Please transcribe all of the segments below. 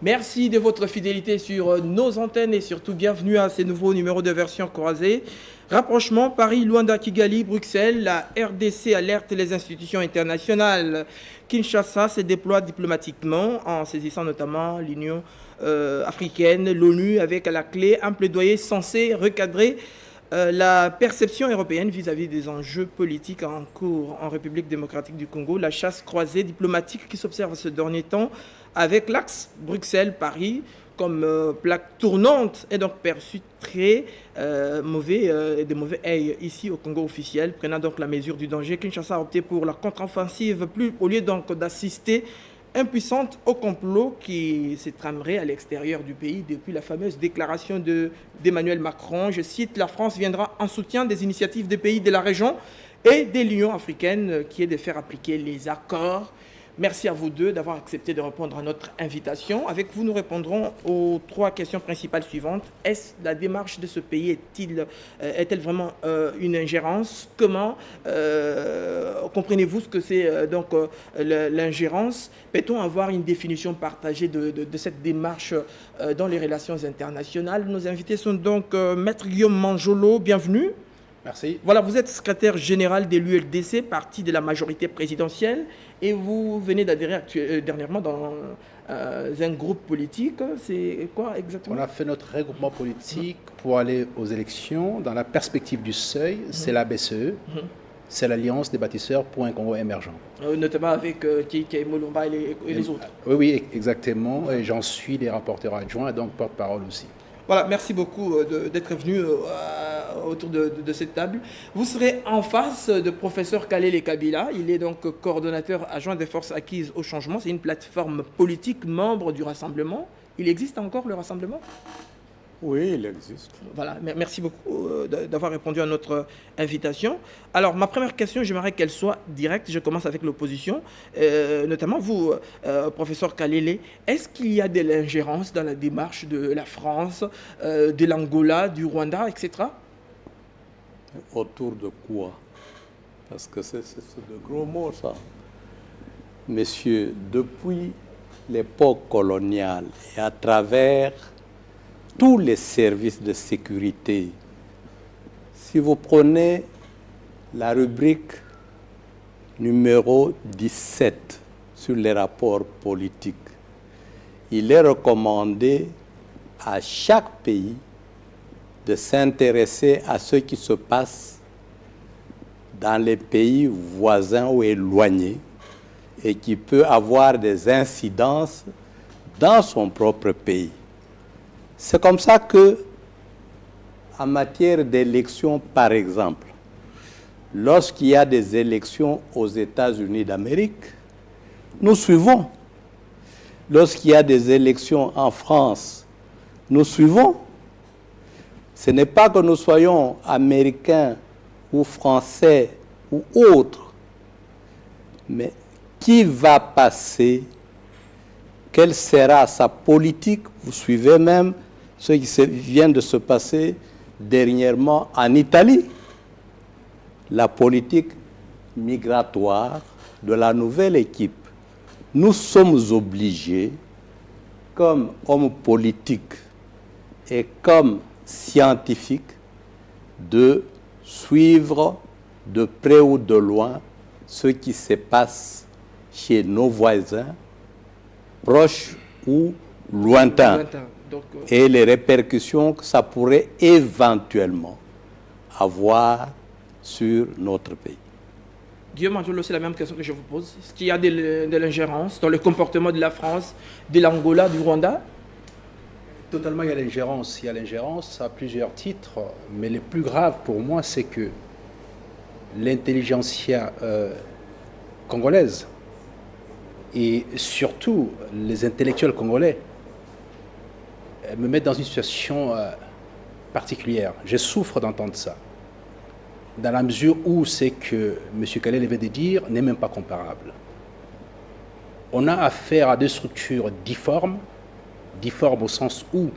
Merci de votre fidélité sur nos antennes et surtout bienvenue à ces nouveaux numéros de version croisée. Rapprochement Paris, Luanda, Kigali, Bruxelles, la RDC alerte les institutions internationales. Kinshasa se déploie diplomatiquement en saisissant notamment l'Union africaine, l'ONU avec à la clé un plaidoyer censé recadrer la perception européenne vis-à-vis des enjeux politiques en cours en République démocratique du Congo. La chasse croisée diplomatique qui s'observe ce dernier temps avec l'axe Bruxelles-Paris comme plaque tournante est donc perçue très de mauvais œil ici au Congo officiel. Prenant donc la mesure du danger, Kinshasa a opté pour la contre-offensive au lieu donc d'assister impuissante au complot qui se tramerait à l'extérieur du pays depuis la fameuse déclaration d'Emmanuel Macron. Je cite, la France viendra en soutien des initiatives des pays de la région et de l'Union africaine qui est de faire appliquer les accords. Merci à vous deux d'avoir accepté de répondre à notre invitation. Avec vous, nous répondrons aux trois questions principales suivantes. Est-ce la démarche de ce pays est-elle vraiment une ingérence? Comment comprenez-vous ce que c'est donc l'ingérence? Peut-on avoir une définition partagée de cette démarche dans les relations internationales? Nos invités sont donc Maître Guillaume Manjolo, bienvenue. Merci. Voilà, vous êtes secrétaire général de l'ULDC, parti de la majorité présidentielle, et vous venez d'adhérer dernièrement dans un groupe politique. C'est quoi exactement? On a fait notre regroupement politique pour aller aux élections. Dans la perspective du seuil, c'est la BCE, c'est l'Alliance des bâtisseurs pour un Congo émergent. Notamment avec Kiki Molumba et les autres. Oui, exactement. Et j'en suis les rapporteurs adjoints et donc porte-parole aussi. Voilà, merci beaucoup d'être venu autour de cette table. Vous serez en face de professeur Kalele Kabila. Il est donc coordonnateur adjoint des forces acquises au changement. C'est une plateforme politique, membre du Rassemblement. Il existe encore le Rassemblement? Oui, il existe. Voilà, merci beaucoup d'avoir répondu à notre invitation. Alors, ma première question, j'aimerais qu'elle soit directe. Je commence avec l'opposition. Notamment vous, professeur Kalele, est-ce qu'il y a de l'ingérence dans la démarche de la France, de l'Angola, du Rwanda, etc.? Autour de quoi? Parce que c'est de gros mots, ça. Messieurs, depuis l'époque coloniale et à travers tous les services de sécurité, si vous prenez la rubrique numéro 17 sur les rapports politiques, il est recommandé à chaque pays de s'intéresser à ce qui se passe dans les pays voisins ou éloignés et qui peut avoir des incidences dans son propre pays. C'est comme ça que, en matière d'élections, par exemple, lorsqu'il y a des élections aux États-Unis d'Amérique, nous suivons. Lorsqu'il y a des élections en France, nous suivons. Ce n'est pas que nous soyons américains ou français ou autres, mais qui va passer? Quelle sera sa politique? Vous suivez même ce qui vient de se passer dernièrement en Italie. La politique migratoire de la nouvelle équipe. Nous sommes obligés, comme hommes politiques et comme scientifiques, de suivre de près ou de loin ce qui se passe chez nos voisins, proches ou lointains, et les répercussions que ça pourrait éventuellement avoir sur notre pays. Guillaume Manjolo, c'est la même question que je vous pose. Est-ce qu'il y a de l'ingérence dans le comportement de la France, de l'Angola, du Rwanda? Totalement, il y a l'ingérence. Il y a l'ingérence à plusieurs titres, mais le plus grave pour moi, c'est que l'intelligentsia congolaise et surtout les intellectuels congolais me mettent dans une situation particulière. Je souffre d'entendre ça, dans la mesure où c'est que M. Kalele vient de dire n'est même pas comparable. On a affaire à deux structures difformes au sens où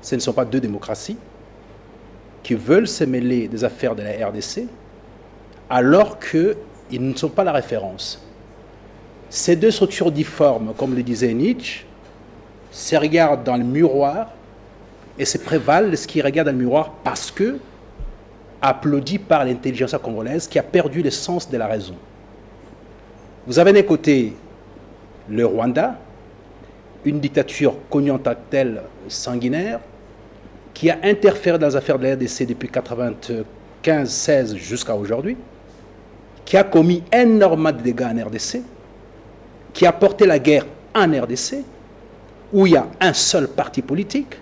ce ne sont pas deux démocraties, qui veulent se mêler des affaires de la RDC alors qu'ils ne sont pas la référence. Ces deux structures difformes, comme le disait Nietzsche, se regardent dans le miroir et se prévalent de ce qu'ils regardent dans le miroir parce que applaudi par l'intelligence congolaise qui a perdu le sens de la raison. Vous avez d'un côté le Rwanda, une dictature connue en tant que telle sanguinaire, qui a interféré dans les affaires de la RDC depuis 1995-16 jusqu'à aujourd'hui, qui a commis énormément de dégâts en RDC, qui a porté la guerre en RDC, où il y a un seul parti politique,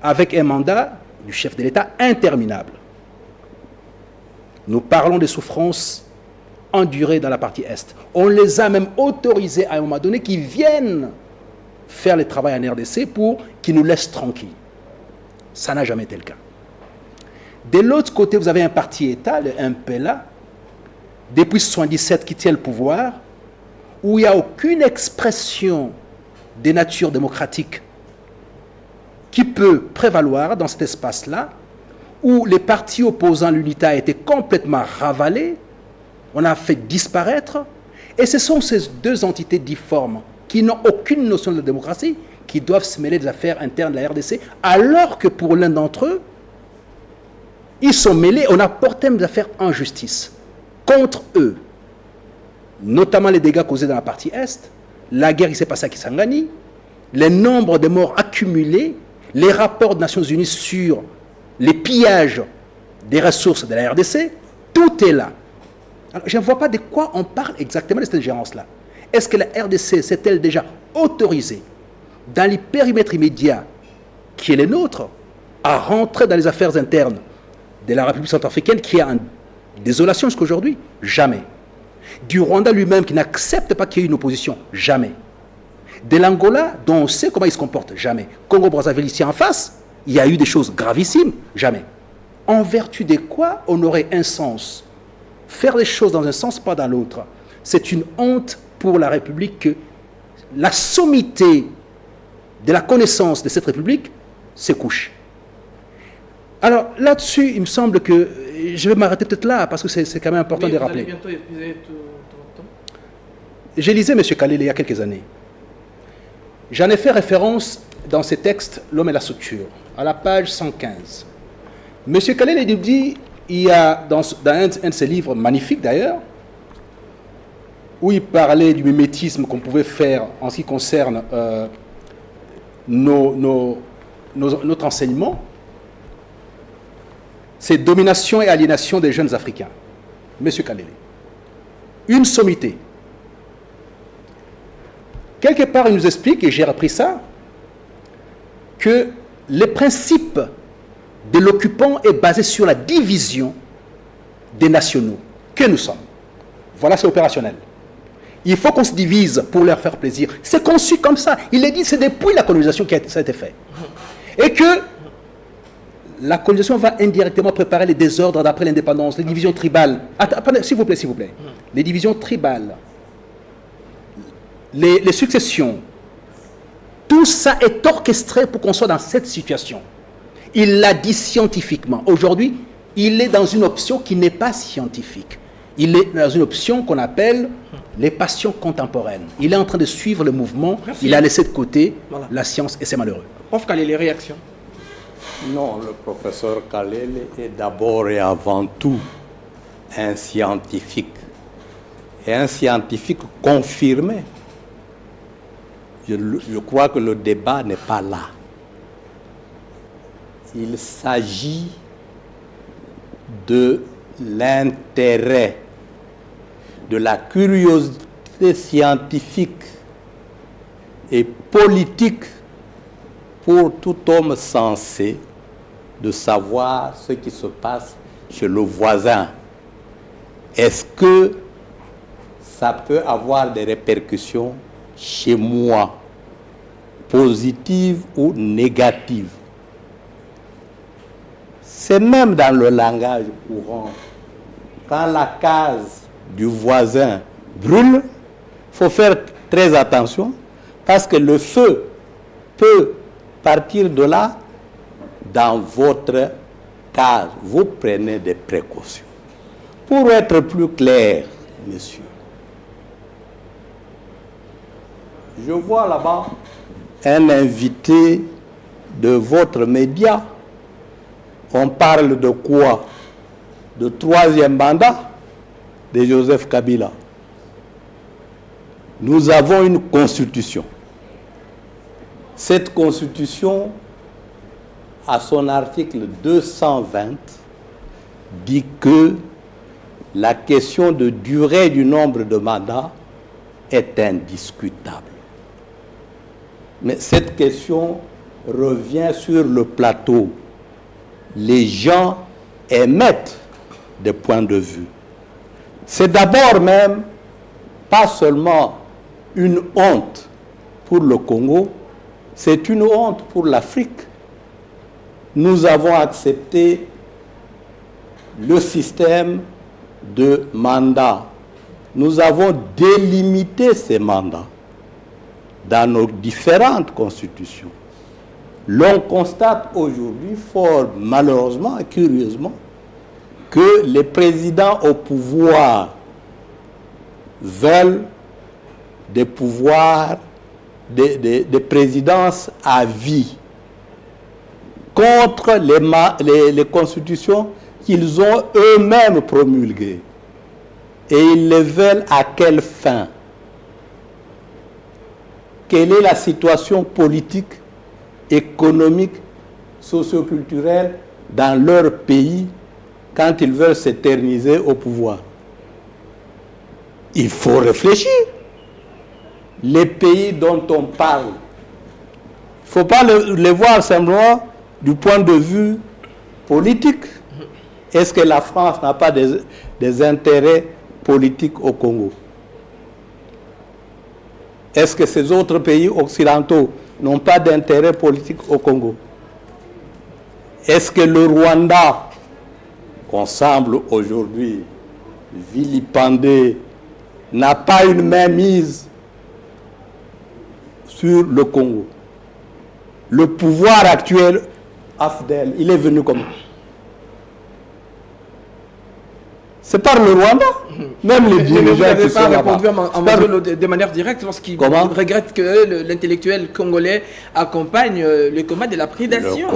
avec un mandat du chef de l'État interminable. Nous parlons des souffrances endurées dans la partie Est. On les a même autorisés à un moment donné qu'ils viennent faire le travail en RDC pour qu'ils nous laissent tranquilles. Ça n'a jamais été le cas. De l'autre côté, vous avez un parti État, le MPLA, depuis 1977 qui tient le pouvoir, où il n'y a aucune expression des natures démocratiques qui peut prévaloir dans cet espace-là, où les partis opposants à l'unité a été complètement ravalés, on a fait disparaître, et ce sont ces deux entités difformes qui n'ont aucune notion de la démocratie, qui doivent se mêler des affaires internes de la RDC, alors que pour l'un d'entre eux, ils sont mêlés, on a porté des affaires en justice contre eux, notamment les dégâts causés dans la partie Est, la guerre qui s'est passée à Kisangani, les nombres de morts accumulés, les rapports des Nations Unies sur les pillages des ressources de la RDC, tout est là. Alors, je ne vois pas de quoi on parle exactement de cette ingérence-là. Est-ce que la RDC s'est-elle déjà autorisée, dans les périmètres immédiats qui est le nôtre, à rentrer dans les affaires internes de la République centrafricaine qui est en désolation jusqu'à aujourd'hui? Jamais. Du Rwanda lui-même qui n'accepte pas qu'il y ait une opposition? Jamais. De l'Angola, dont on sait comment il se comporte? Jamais. Congo-Brazzaville ici en face, il y a eu des choses gravissimes? Jamais. En vertu de quoi on aurait un sens? Faire les choses dans un sens, pas dans l'autre. C'est une honte pour la République que la sommité de la connaissance de cette République se couche. Alors là-dessus, il me semble que je vais m'arrêter peut-être là, parce que c'est quand même important de rappeler. Bientôt épuiser tout ton temps. J'ai lisé M. Kalele il y a quelques années. J'en ai fait référence dans ses textes L'homme et la structure, à la page 115. M. Kalele dit, il y a dans un de ses livres magnifiques d'ailleurs, où il parlait du mimétisme qu'on pouvait faire en ce qui concerne notre enseignement, c'est domination et aliénation des jeunes Africains. Monsieur Kalele. Une sommité. Quelque part, il nous explique, et j'ai repris ça, que le principe de l'occupant est basé sur la division des nationaux que nous sommes. Voilà, c'est opérationnel. Il faut qu'on se divise pour leur faire plaisir. C'est conçu comme ça. Il est dit, c'est depuis la colonisation que ça a été fait. Et que la colonisation va indirectement préparer les désordres d'après l'indépendance, les divisions tribales. Attendez, s'il vous plaît, s'il vous plaît. Les divisions tribales, les successions, tout ça est orchestré pour qu'on soit dans cette situation. Il l'a dit scientifiquement. Aujourd'hui, il est dans une option qui n'est pas scientifique. Il est dans une option qu'on appelle les passions contemporaines. Il est en train de suivre le mouvement. Merci. Il a laissé de côté la science et c'est malheureux. Prof Kalele, les réactions? Non, le professeur Kalele est d'abord et avant tout un scientifique. Et un scientifique confirmé. Je crois que le débat n'est pas là. Il s'agit de l'intérêt, de la curiosité scientifique et politique pour tout homme sensé de savoir ce qui se passe chez le voisin. Est-ce que ça peut avoir des répercussions chez moi, positives ou négatives? C'est même dans le langage courant. Quand la case du voisin brûle, il faut faire très attention parce que le feu peut partir de là dans votre cas, vous prenez des précautions. Pour être plus clair, messieurs, je vois là-bas un invité de votre média. On parle de quoi? De 3e mandat de Joseph Kabila. Nous avons une constitution. Cette constitution, à son article 220, dit que la question de durée du nombre de mandats est indiscutable. Mais cette question revient sur le plateau. Les gens émettent des points de vue. C'est d'abord même pas seulement une honte pour le Congo, c'est une honte pour l'Afrique. Nous avons accepté le système de mandats. Nous avons délimité ces mandats dans nos différentes constitutions. L'on constate aujourd'hui, fort malheureusement et curieusement, que les présidents au pouvoir veulent des pouvoirs, des présidences à vie, contre les constitutions qu'ils ont eux-mêmes promulguées. Et ils les veulent à quelle fin? Quelle est la situation politique, économique, socio-culturelle dans leur pays quand ils veulent s'éterniser au pouvoir? Il faut réfléchir. Les pays dont on parle, il ne faut pas les voir simplement du point de vue politique. Est-ce que la France n'a pas des intérêts politiques au Congo? Est-ce que ces autres pays occidentaux n'ont pas d'intérêt politique au Congo? Est-ce que le Rwanda, qu'on semble aujourd'hui vilipender, n'a pas une mainmise sur le Congo? Le pouvoir actuel, AFDEL, il est venu comment? C'est par le Rwanda. Même les dirigeants. Vous n'avez pas répondu à Mazolo de manière directe lorsqu'il regrette que l'intellectuel congolais accompagne le combat de la prédation.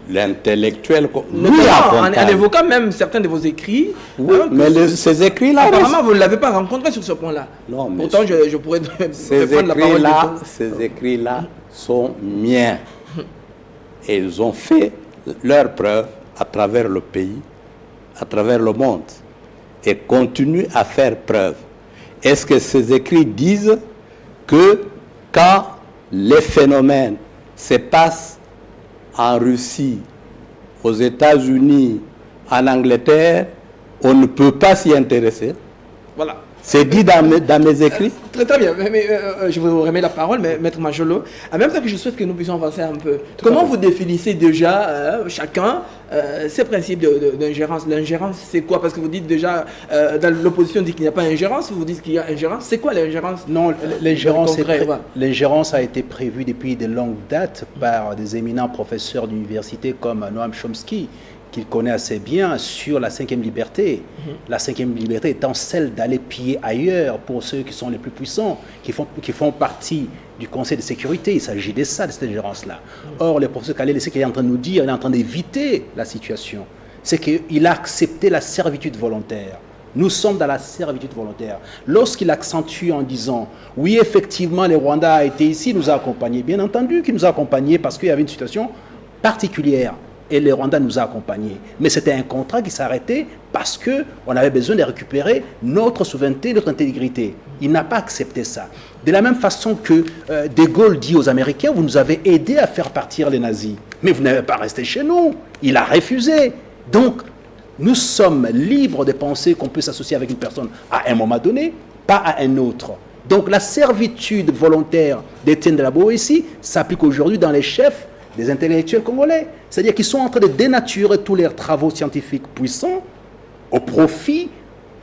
L'intellectuel, en évoquant même certains de vos écrits. Oui, mais ces écrits-là... Apparemment, vous ne l'avez pas rencontré sur ce point-là. Non, mais pourtant, je pourrais prendre la parole. Ces écrits-là sont miens. Et ils ont fait leur preuve à travers le pays, à travers le monde, et continuent à faire preuve. Est-ce que ces écrits disent que quand les phénomènes se passent en Russie, aux États-Unis, en Angleterre, on ne peut pas s'y intéresser? Voilà. C'est dit dans mes écrits. Très bien, mais je vous remets la parole, Maître Majolo. En même temps que je souhaite que nous puissions avancer un peu. Comment vous définissez déjà, chacun, ces principes d'ingérence? L'ingérence, c'est quoi? Parce que vous dites déjà, dans l'opposition dit qu'il n'y a pas ingérence, vous dites qu'il y a ingérence. C'est quoi l'ingérence? Non, l'ingérence a été prévue depuis de longues dates par des éminents professeurs d'université comme Noam Chomsky, qu'il connaît assez bien, sur la 5e liberté. La 5e liberté étant celle d'aller piller ailleurs pour ceux qui sont les plus puissants, qui font partie du Conseil de sécurité. Il s'agit de ça, de cette ingérence-là. Or, le professeur Kalele, ce qu'il est en train de nous dire, il est en train d'éviter la situation. C'est qu'il a accepté la servitude volontaire. Nous sommes dans la servitude volontaire. Lorsqu'il accentue en disant, oui, effectivement, le Rwanda a été ici, nous a accompagnés. Bien entendu qu'il nous a accompagnés parce qu'il y avait une situation particulière. Et le Rwanda nous a accompagnés. Mais c'était un contrat qui s'arrêtait parce qu'on avait besoin de récupérer notre souveraineté, notre intégrité. Il n'a pas accepté ça. De la même façon que De Gaulle dit aux Américains, vous nous avez aidés à faire partir les nazis. Mais vous n'avez pas resté chez nous. Il a refusé. Donc, nous sommes libres de penser qu'on peut s'associer avec une personne à un moment donné, pas à un autre. Donc, la servitude volontaire d'Étienne de la Boétie s'applique aujourd'hui dans les chefs des intellectuels congolais. C'est-à-dire qu'ils sont en train de dénaturer tous leurs travaux scientifiques puissants au profit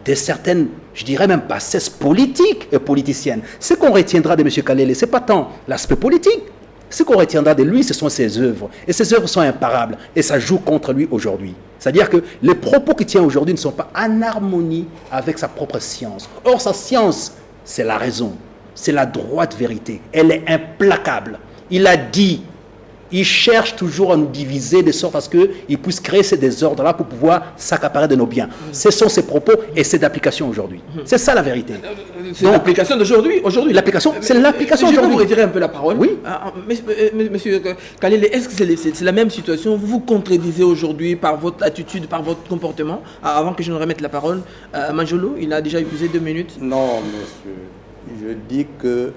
de certaines, je dirais même bassesses politiques et politiciennes. Ce qu'on retiendra de M. Kalele, ce n'est pas tant l'aspect politique, Ce qu'on retiendra de lui, ce sont ses œuvres. Et ses œuvres sont imparables. Et ça joue contre lui aujourd'hui. C'est-à-dire que les propos qu'il tient aujourd'hui ne sont pas en harmonie avec sa propre science. Or, sa science, c'est la raison. C'est la droite vérité. Elle est implacable. Il a dit, il cherche toujours à nous diviser de sorte à ce qu'il puisse créer ces désordres-là pour pouvoir s'accaparer de nos biens. Ce sont ses propos et c'est d'application aujourd'hui. C'est ça la vérité. C'est l'application d'aujourd'hui. L'application, c'est l'application aujourd'hui. Je aujourd'hui. vais vous retirer un peu la parole. Oui. Monsieur Kalele, est-ce que c'est la même situation? Vous vous contredisez aujourd'hui par votre attitude, par votre comportement? Avant que je ne remette la parole, Manjolo, il a déjà épuisé 2 minutes. Non, monsieur. Je dis que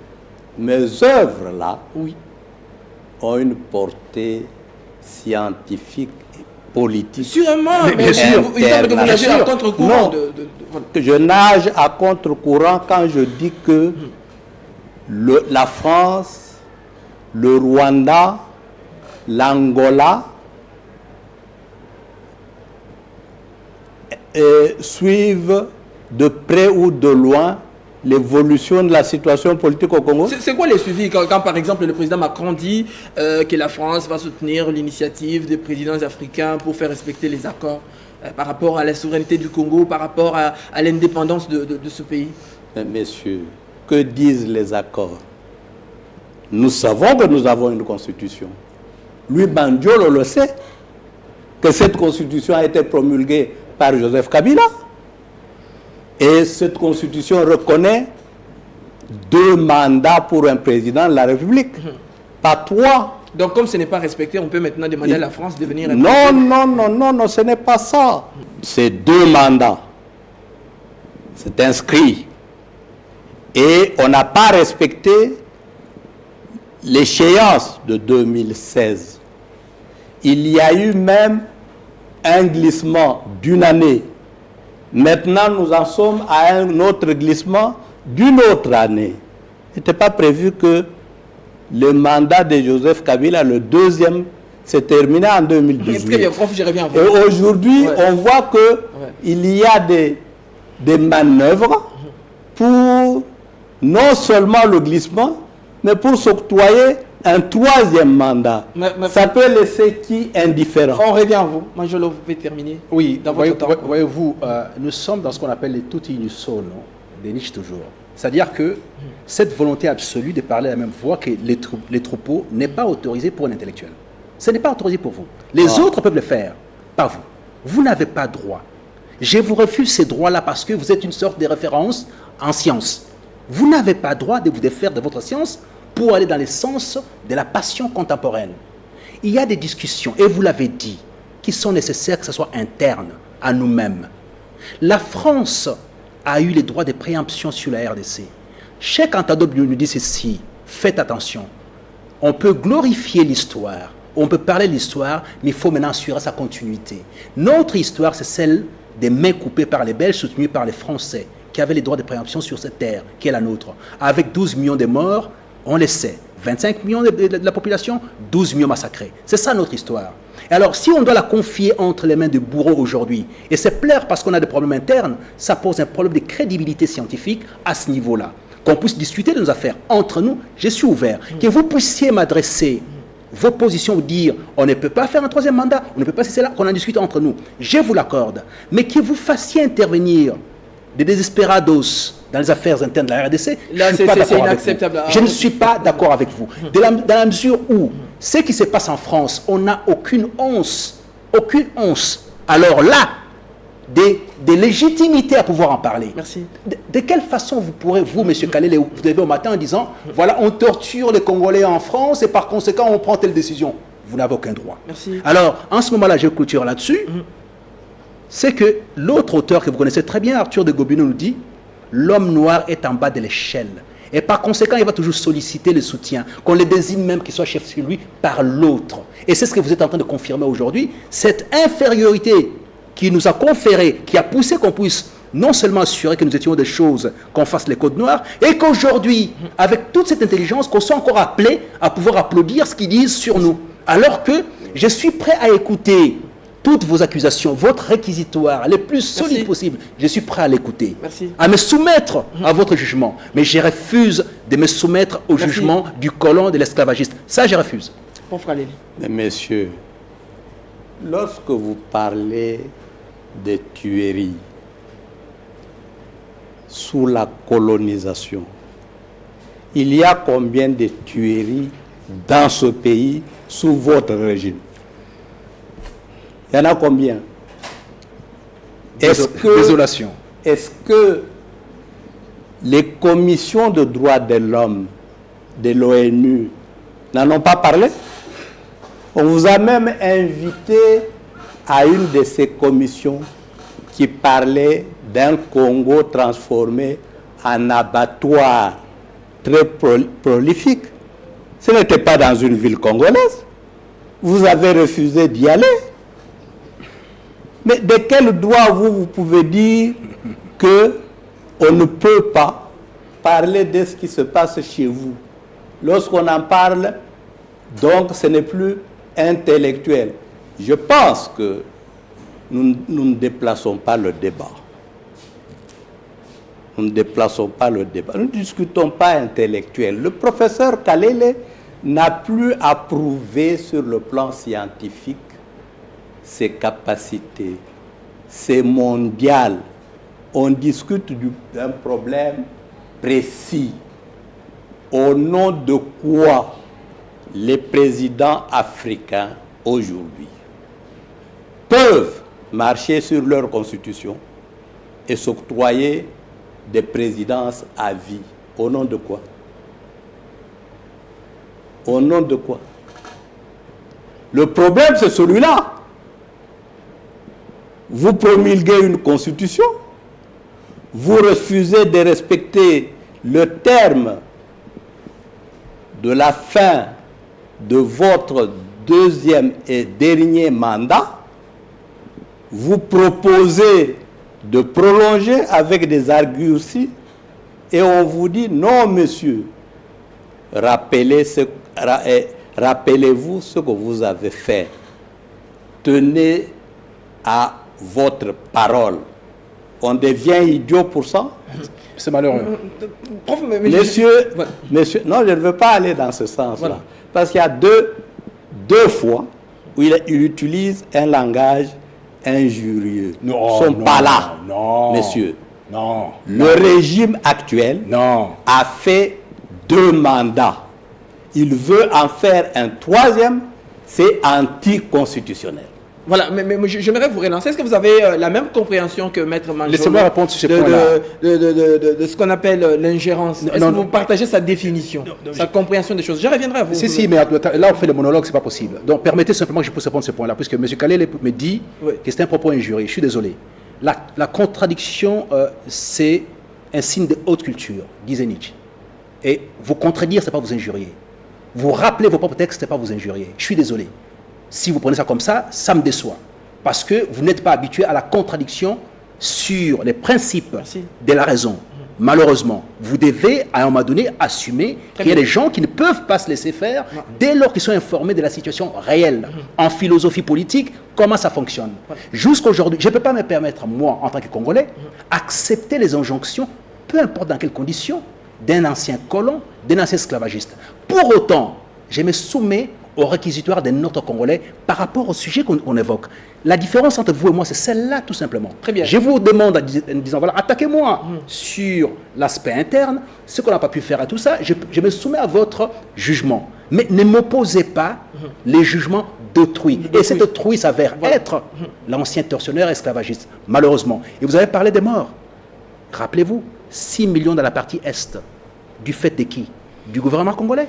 mes œuvres-là, oui, ont une portée scientifique et politique. Sûrement, mais bien sûr. Il semble que vous nagez à contre-courant. Voilà. Je nage à contre-courant quand je dis que la France, le Rwanda, l'Angola suivent de près ou de loin l'évolution de la situation politique au Congo. C'est quoi les suivis quand, par exemple, le président Macron dit que la France va soutenir l'initiative des présidents africains pour faire respecter les accords par rapport à la souveraineté du Congo, par rapport à l'indépendance de ce pays? Mais messieurs, que disent les accords? Nous savons que nous avons une constitution. Lui, Bandiolo, le sait, que cette constitution a été promulguée par Joseph Kabila. Et cette constitution reconnaît 2 mandats pour un président de la République, pas 3. Donc comme ce n'est pas respecté, on peut maintenant demander à la France de venir... Non, ce n'est pas ça. C'est 2 mandats. C'est inscrit. Et on n'a pas respecté l'échéance de 2016. Il y a eu même un glissement d'1 année. Maintenant, nous en sommes à un autre glissement d'une autre année. Il n'était pas prévu que le mandat de Joseph Kabila, le 2e, s'est terminé en 2018. Très bien, prof, je reviens à vous. Et aujourd'hui, on voit qu'il y a des manœuvres pour non seulement le glissement, mais pour s'octroyer un 3e mandat. Ça peut laisser qui indifférent? On revient à vous. Manjolo, vous pouvez terminer. Oui, dans votre temps. Voyez-vous, nous sommes dans ce qu'on appelle les tutti unisono, des niches toujours. C'est-à-dire que cette volonté absolue de parler la même voix que les troupeaux n'est pas autorisée pour un intellectuel. Ce n'est pas autorisé pour vous. Les autres peuvent le faire, pas vous. Vous n'avez pas droit. Je vous refuse ces droits-là parce que vous êtes une sorte de référence en science. Vous n'avez pas droit de vous défaire de votre science pour aller dans le sens de la passion contemporaine. Il y a des discussions, et vous l'avez dit, qui sont nécessaires que ce soit interne à nous-mêmes. La France a eu les droits de préemption sur la RDC. Cheikh Anta Diop nous dit ceci, faites attention. On peut glorifier l'histoire, on peut parler de l'histoire, mais il faut maintenant assurer sa continuité. Notre histoire, c'est celle des mains coupées par les Belges, soutenues par les Français, qui avaient les droits de préemption sur cette terre, qui est la nôtre. Avec 12 millions de morts, on le sait, 25 millions de la population, 12 millions massacrés. C'est ça notre histoire. Et alors, si on doit la confier entre les mains de bourreaux aujourd'hui, et c'est plaire parce qu'on a des problèmes internes, ça pose un problème de crédibilité scientifique à ce niveau-là. Qu'on puisse discuter de nos affaires entre nous, je suis ouvert. Que vous puissiez m'adresser vos positions, dire on ne peut pas faire un 3e mandat, on ne peut pas, c'est là qu'on en discute entre nous. Je vous l'accorde. Mais que vous fassiez intervenir des désespérados dans les affaires internes de la RDC, là, je ne suis pas d'accord avec vous. Je ne suis pas d'accord avec vous. Dans la mesure où ce qui se passe en France, on n'a aucune once. Alors là, des légitimités à pouvoir en parler. Merci. De quelle façon vous pourrez, vous, M. Kalele, vous devez au matin en disant, voilà, on torture les Congolais en France et par conséquent, on prend telle décision. Vous n'avez aucun droit. Merci. Alors, en ce moment-là, je clôture là-dessus. C'est que l'autre auteur que vous connaissez très bien, Arthur de Gobineau, nous dit, l'homme noir est en bas de l'échelle. Et par conséquent, il va toujours solliciter le soutien, qu'on le désigne même qu'il soit chef sur lui par l'autre. Et c'est ce que vous êtes en train de confirmer aujourd'hui. Cette infériorité qui nous a conféré, qui a poussé qu'on puisse non seulement assurer que nous étions des choses, qu'on fasse les codes noirs, et qu'aujourd'hui, avec toute cette intelligence, qu'on soit encore appelé à pouvoir applaudir ce qu'ils disent sur nous. Alors que je suis prêt à écouter toutes vos accusations, votre réquisitoire, les plus solides possibles, je suis prêt à l'écouter, à me soumettre à votre jugement. Mais je refuse de me soumettre au jugement du colon, de l'esclavagiste. Ça, je refuse. Mais messieurs, lorsque vous parlez de tueries sous la colonisation, il y a combien de tueries dans ce pays sous votre régime? Il y en a combien? Désolation. Est-ce que les commissions de droits de l'homme de l'ONU n'en ont pas parlé? On vous a même invité à une de ces commissions qui parlait d'un Congo transformé en abattoir très prolifique. Ce n'était pas dans une ville congolaise. Vous avez refusé d'y aller. Mais de quel droit vous pouvez dire qu'on ne peut pas parler de ce qui se passe chez vous? Lorsqu'on en parle, donc ce n'est plus intellectuel. Je pense que nous ne déplaçons pas le débat. Nous ne déplaçons pas le débat. Nous ne discutons pas intellectuel. Le professeur Kalele n'a plus à prouver sur le plan scientifique ses capacités. C'est mondial. On discute d'un problème précis. Au nom de quoi les présidents africains aujourd'hui peuvent marcher sur leur constitution et s'octroyer des présidences à vie? Au nom de quoi? Au nom de quoi? Le problème, c'est celui-là. Vous promulguez une constitution, vous refusez de respecter le terme de la fin de votre deuxième et dernier mandat, vous proposez de prolonger avec des arguties et on vous dit non monsieur, rappelez-vous ce que vous avez fait, tenez à votre parole. On devient idiot pour ça? C'est malheureux. Monsieur, non, je ne veux pas aller dans ce sens-là. Voilà. Parce qu'il y a deux fois où il utilise un langage injurieux. Ils ne sont pas là, messieurs. Le régime actuel a fait 2 mandats. Il veut en faire un 3e, c'est anticonstitutionnel. Voilà, mais j'aimerais vous relancer. Est-ce que vous avez la même compréhension que Maître Manjolo? Laissez-moi répondre sur ce point-là. De ce qu'on appelle l'ingérence. Est-ce que vous partagez sa définition, sa compréhension des choses? Je reviendrai à vous. Si, mais là, on fait le monologue, c'est pas possible. Donc, permettez simplement que je puisse répondre à ce point-là, puisque M. Kalele me dit que c'est un propos injurieux. Je suis désolé. La contradiction, c'est un signe de haute culture, disait Nietzsche. Et vous contredire, ce n'est pas vous injurier. Vous rappeler vos propres textes, ce n'est pas vous injurier. Je suis désolé. Si vous prenez ça comme ça, ça me déçoit. Parce que vous n'êtes pas habitué à la contradiction sur les principes de la raison. Malheureusement, vous devez, à un moment donné, assumer qu'il y a des gens qui ne peuvent pas se laisser faire dès lors qu'ils sont informés de la situation réelle. En philosophie politique, comment ça fonctionne. Jusqu'aujourd'hui, je ne peux pas me permettre, moi, en tant que Congolais, accepter les injonctions, peu importe dans quelles conditions, d'un ancien colon, d'un ancien esclavagiste. Pour autant, je me soumets au réquisitoire d'un autre Congolais par rapport au sujet qu'on évoque. La différence entre vous et moi, c'est celle-là, tout simplement. Très bien. Je vous demande en disant, voilà, attaquez-moi sur l'aspect interne, ce qu'on n'a pas pu faire à tout ça, je me soumets à votre jugement. Mais ne m'opposez pas les jugements d'autrui. Et cet autrui s'avère être l'ancien tortionnaire esclavagiste, malheureusement. Et vous avez parlé des morts. Rappelez-vous, 6 millions dans la partie Est. Du fait de qui? Du gouvernement congolais.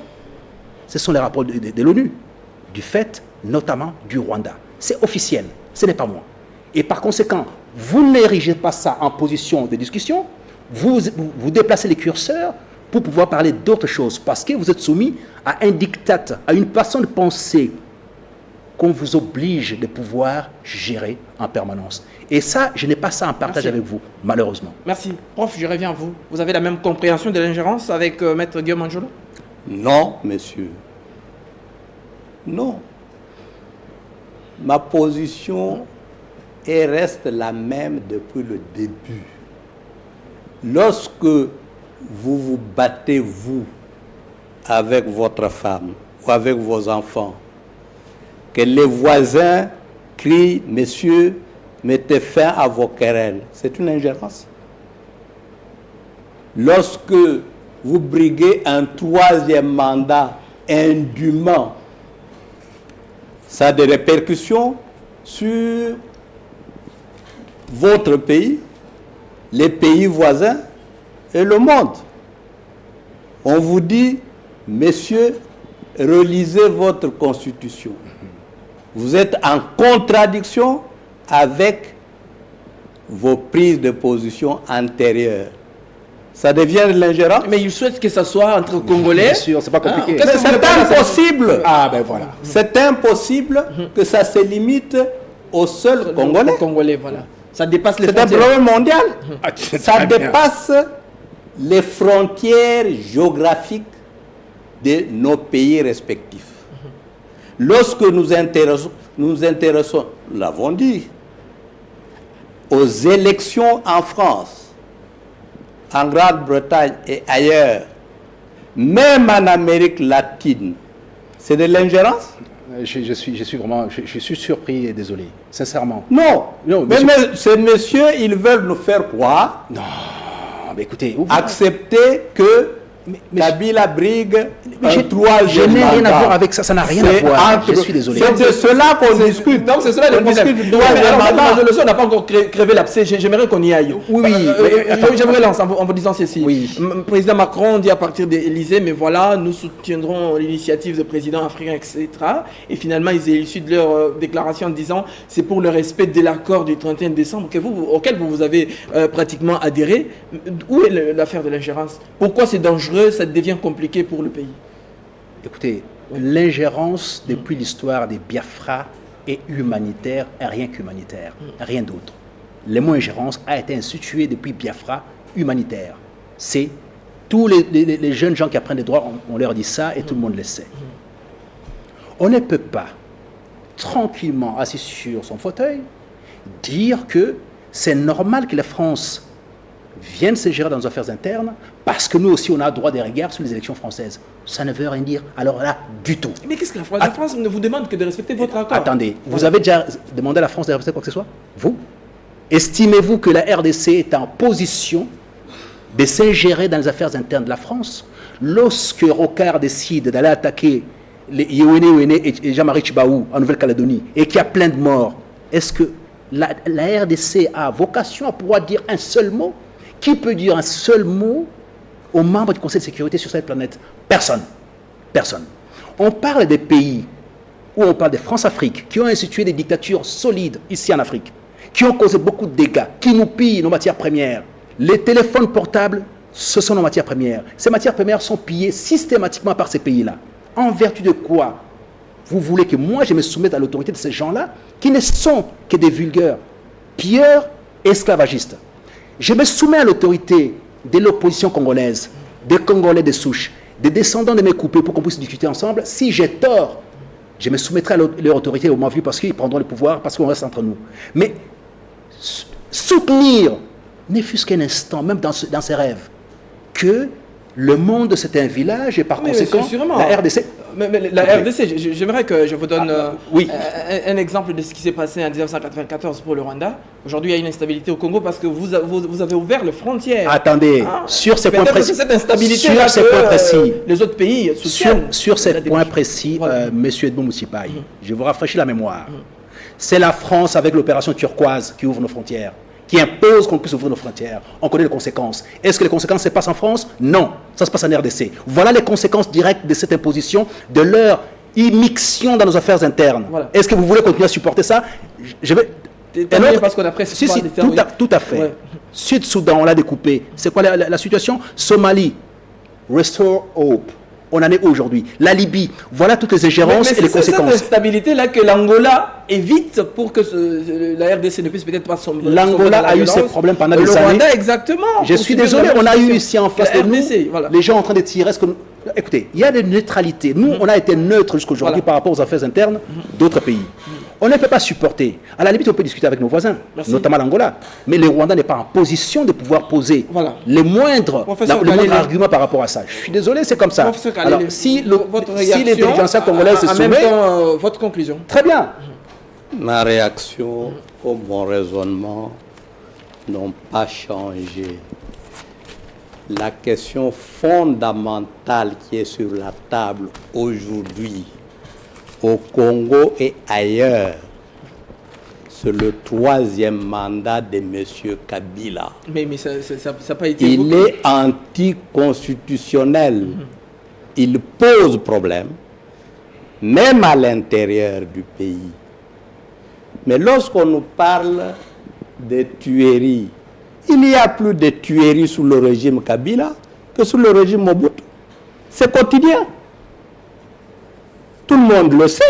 Ce sont les rapports de l'ONU, du fait notamment du Rwanda. C'est officiel, ce n'est pas moi. Et par conséquent, vous n'érigez pas ça en position de discussion, vous déplacez les curseurs pour pouvoir parler d'autres choses, parce que vous êtes soumis à un diktat, à une façon de penser qu'on vous oblige de pouvoir gérer en permanence. Et ça, je n'ai pas ça en partage avec vous, malheureusement. Merci. Prof, je reviens à vous. Vous avez la même compréhension de l'ingérence avec Maître Guillaume Manjolo? Non, monsieur. Non. ma position et reste la même depuis le début. Lorsque vous vous battez, vous, avec votre femme ou avec vos enfants, que les voisins crient, messieurs, mettez fin à vos querelles, c'est une ingérence. Lorsque vous briguez un troisième mandat indûment, ça a des répercussions sur votre pays, les pays voisins et le monde. On vous dit, messieurs, relisez votre constitution. Vous êtes en contradiction avec vos prises de position antérieures. Ça devient de l'ingérence. Mais il souhaite que ça soit entre Congolais. Bien sûr, c'est pas compliqué. C'est impossible. Ah ben voilà. C'est impossible que ça se limite aux seuls Congolais. Congolais, voilà. Ça dépasse les C'est un frontières. problème mondial. Ah, c'est Ça très bien. dépasse les frontières géographiques de nos pays respectifs. Lorsque nous intéressons, nous l'avons dit, aux élections en France, en Grande-Bretagne et ailleurs, même en Amérique latine, c'est de l'ingérence? Je suis surpris et désolé, sincèrement. Non. Non, Mais ces messieurs, ils veulent nous faire croire, Ah, mais écoutez, accepter que Kabila brigue un je troisième n'ai rien à mandat. voir avec ça, ça n'a rien à C'est voir. entre- Je suis désolé. C'est de cela qu'on discute. Non, c'est cela le On problème. discute du Ouais, mais troisième alors, mandat. la résolution n'a pas encore crevé l'abcès. J'aimerais qu'on y aille. Oui, J'aimerais lancer en vous disant ceci. Oui. Président Macron dit à partir de l'Élysée, mais voilà, nous soutiendrons l'initiative de président africain, etc. Et finalement, ils élucident leur déclaration en disant c'est pour le respect de l'accord du 31 décembre auquel vous avez pratiquement adhéré. Où est l'affaire de l'ingérence? Pourquoi c'est dangereux? Ça devient compliqué pour le pays. Écoutez, l'ingérence depuis l'histoire des Biafra est humanitaire et rien qu'humanitaire, rien d'autre. Le mot ingérence a été institué depuis Biafra humanitaire. C'est tous les jeunes gens qui apprennent les droits, on leur dit ça et tout le monde le sait. On ne peut pas, tranquillement assis sur son fauteuil, dire que c'est normal que la France vienne se gérer dans nos affaires internes parce que nous aussi on a droit des regards sur les élections françaises. Ça ne veut rien dire, alors là, du tout. Mais qu'est-ce que la France La France ne vous demande que de respecter votre accord. Attendez, vous avez déjà demandé à la France de respecter quoi que ce soit? Vous? Estimez-vous que la RDC est en position de s'ingérer dans les affaires internes de la France lorsque Rocard décide d'aller attaquer les Yéwéné et Jean-Marie Tchibaou en Nouvelle-Calédonie et qu'il y a plein de morts? Est-ce que la RDC a vocation à pouvoir dire un seul mot? Qui peut dire un seul mot aux membres du Conseil de sécurité sur cette planète? Personne. Personne. On parle des pays où on parle de France-Afrique, qui ont institué des dictatures solides ici en Afrique, qui ont causé beaucoup de dégâts, qui nous pillent nos matières premières. Les téléphones portables, ce sont nos matières premières. Ces matières premières sont pillées systématiquement par ces pays-là. En vertu de quoi vous voulez que moi je me soumette à l'autorité de ces gens-là, qui ne sont que des vulgaires, pilleurs, esclavagistes? Je me soumets à l'autorité de l'opposition congolaise, des Congolais de souche, des descendants de mes coupés pour qu'on puisse discuter ensemble. Si j'ai tort, je me soumettrai à leur autorité au moment venu parce qu'ils prendront le pouvoir, parce qu'on reste entre nous. Mais soutenir, ne fût-ce qu'un instant, même dans ses rêves, que le monde c'est un village et par conséquent la RDC... Mais la RDC, j'aimerais que je vous donne oui. un exemple de ce qui s'est passé en 1994 pour le Rwanda. Aujourd'hui, il y a une instabilité au Congo parce que vous avez ouvert les frontières. Attendez, sur ces points précis, cette instabilité sur ces points précis, les autres pays soutiennent. Sur ces points précis, voilà. Monsieur Edmond Moussipaï, je vous rafraîchis la mémoire. C'est la France avec l'opération turquoise qui ouvre nos frontières, qui impose qu'on puisse ouvrir nos frontières. On connaît les conséquences. Est-ce que les conséquences se passent en France? Non, ça se passe en RDC. Voilà les conséquences directes de cette imposition, de leur immixtion dans nos affaires internes. Voilà. Est-ce que vous voulez continuer à supporter ça? Je vais... Parce qu'on a presque tout à fait. Ouais. Sud-Soudan, on l'a découpé. C'est quoi la situation? Somalie, Restore Hope. On en est aujourd'hui. La Libye, voilà toutes les ingérences et les conséquences. C'est cette instabilité-là que l'Angola évite pour que la RDC ne puisse peut-être pas sombrer. L'Angola a eu ses problèmes pendant des années. Le Rwanda, exactement. Je suis désolé, on a eu ici en face de nous, voilà. Les gens en train de tirer. Écoutez, il y a des neutralités. Nous, on a été neutres jusqu'aujourd'hui par rapport aux affaires internes d'autres pays. On ne peut pas supporter. À la limite, on peut discuter avec nos voisins, Merci. notamment l'Angola. Mais le Rwanda n'est pas en position de pouvoir poser Voilà. les moindres Professeur arguments par rapport à ça. Je suis désolé, c'est comme ça. Professeur Kalele, Alors, si votre réaction, l'intelligentsia congolaise se en même soumet, temps, votre conclusion. très bien. Ma réaction au mon raisonnement n'ont pas changé. La question fondamentale qui est sur la table aujourd'hui, au Congo et ailleurs, c'est le 3e mandat de M. Kabila. Mais ça n'a pas été Il est anticonstitutionnel. Il pose problème, même à l'intérieur du pays. Mais lorsqu'on nous parle de tueries, il y a plus de tueries sous le régime Kabila que sous le régime Mobutu. C'est quotidien. Tout le monde le sait.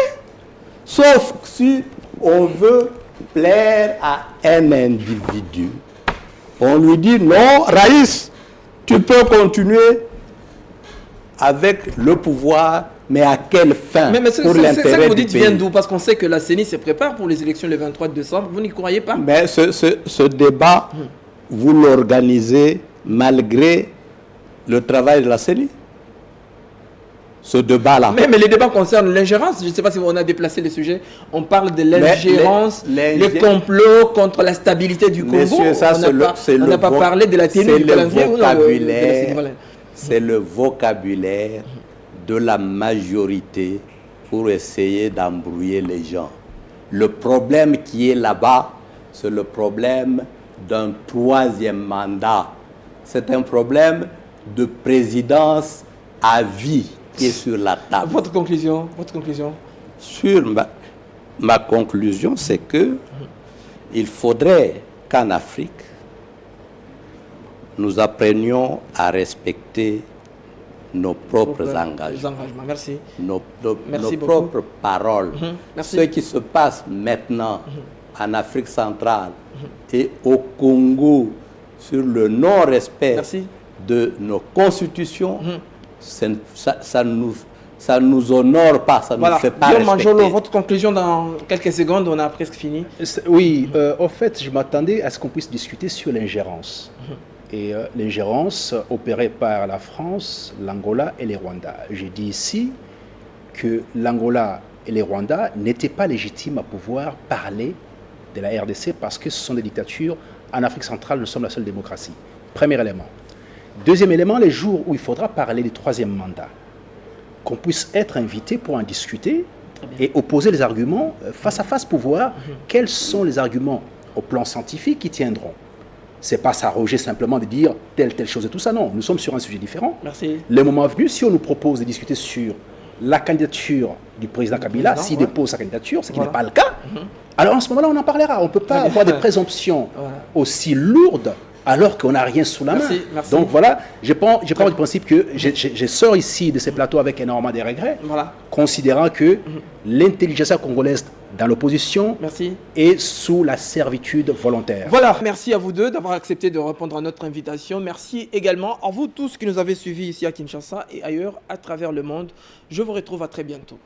Sauf si on veut plaire à un individu, on lui dit non, Raïs, tu peux continuer avec le pouvoir, mais à quelle fin? Mais pour c'est ça l'intérêt que vous du dites pays. vient d'où? Parce qu'on sait que la CENI se prépare pour les élections le 23 décembre. Vous n'y croyez pas? Mais ce débat, vous l'organisez malgré le travail de la CENI. Ce débat-là. Mais les débats concernent l'ingérence. Je ne sais pas si on a déplacé le sujet. On parle de l'ingérence, le complot contre la stabilité du Congo. Messieurs, ça, on n'a pas parlé de la tenue du calendrier ou non, c'est le vocabulaire de la majorité pour essayer d'embrouiller les gens. Le problème qui est là-bas, c'est le problème d'un 3e mandat. C'est un problème de présidence à vie qui est sur la table. Votre conclusion? Sur ma conclusion, c'est que il faudrait qu'en Afrique, nous apprenions à respecter nos propres engagements. Merci. Nos Merci propres paroles. Merci. Ce qui se passe maintenant en Afrique centrale et au Congo sur le non-respect de nos constitutions, ça nous honore pas, ça ne nous fait pas Guillaume respecter. Manjolo, votre conclusion dans quelques secondes, on a presque fini. Oui, en fait, je m'attendais à ce qu'on puisse discuter sur l'ingérence. Et l'ingérence opérée par la France, l'Angola et les Rwandais. J'ai dit ici que l'Angola et les Rwandais n'étaient pas légitimes à pouvoir parler de la RDC parce que ce sont des dictatures. En Afrique centrale, nous sommes la seule démocratie. Premier élément. Deuxième élément, les jours où il faudra parler du 3e mandat, qu'on puisse être invité pour en discuter et opposer les arguments face à face pour voir quels sont les arguments au plan scientifique qui tiendront. Ce n'est pas s'arroger simplement de dire telle chose et tout ça, non. Nous sommes sur un sujet différent. Merci. Le moment venu, si on nous propose de discuter sur la candidature du président Kabila, s'il dépose sa candidature, ce qui n'est pas le cas, alors en ce moment-là, on en parlera. On ne peut pas avoir des présomptions aussi lourdes alors qu'on n'a rien sous la main. Merci. Donc voilà, je prends du principe que je sors ici de ces plateaux avec énormément de regrets, considérant que l'intelligentsia congolaise dans l'opposition est sous la servitude volontaire. Voilà, merci à vous deux d'avoir accepté de répondre à notre invitation. Merci également à vous tous qui nous avez suivis ici à Kinshasa et ailleurs à travers le monde. Je vous retrouve à très bientôt.